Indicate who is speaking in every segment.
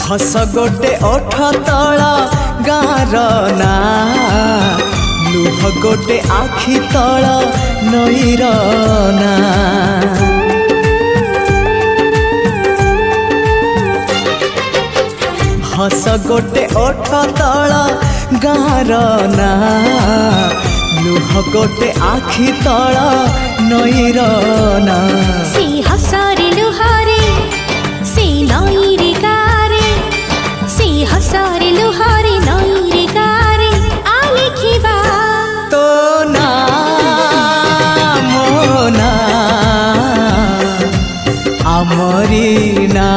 Speaker 1: हस गोटे ओठ तला गार ना लुह गोटे आखि तला नईर ना हस गोटे ओठ तला गार ना लुह गोटे आखि तला नईर ना
Speaker 2: से हसरे लुहारे से नईरे गारे से हसरे लुहारे नईरे गारे आलिखिबा
Speaker 1: तो ना मोना आमरी ना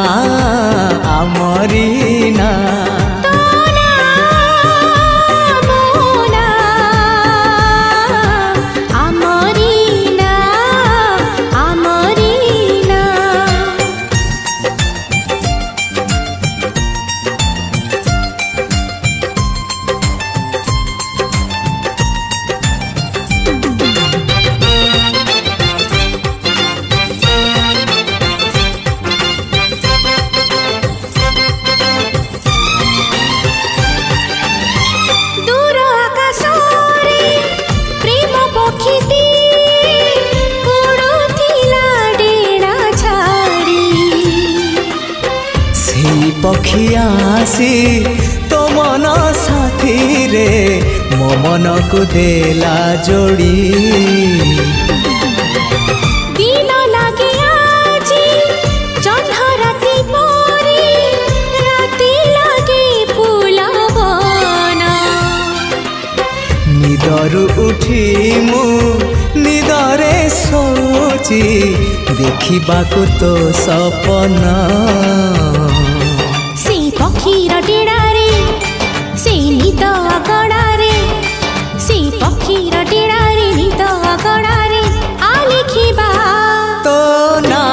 Speaker 1: पक्षी आसी तो मन साथी रे मो मन को देला जोड़ी
Speaker 2: दिन लागे आजी चंद्र राति परी राति लागे फूलवना
Speaker 1: निदरु उठी मु निदरे सोची देखिबाकु तो सपना
Speaker 2: पक्षीर डेड़ारे से निद अगड़ारे से पक्षीर डेड़ारे निद अगड़ारे आलिखिबा
Speaker 1: तो ना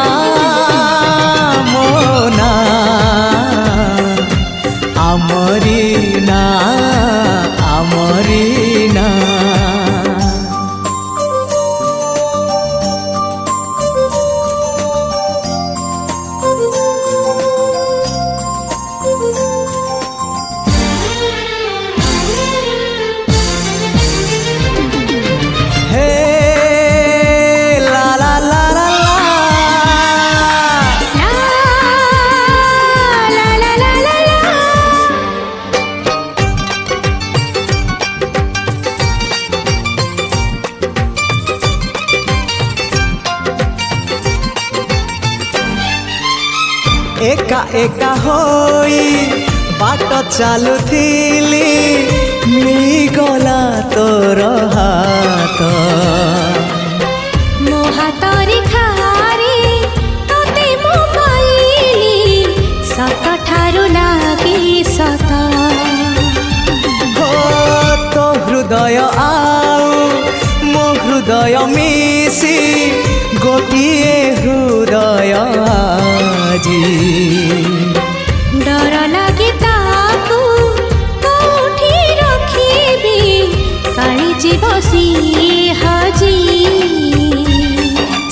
Speaker 1: मोना आमरी ना एका एका होई बाट चालुथिली मिलिगला तोर हाथ
Speaker 2: मो हातरे खारे तोते मो पाइली सत ठारू लागे सत
Speaker 1: हो तो हृदय आउ मो हृदय मिसी गोटिए हृदय
Speaker 2: डर लगे ताकू कोठी रखिबी काली बसी हाजी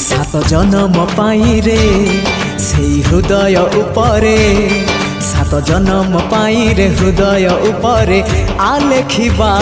Speaker 1: सात जन्म पाई रे से हृदय उपरे सात जन्म पाई रे हृदय उपरे आलेखिबा।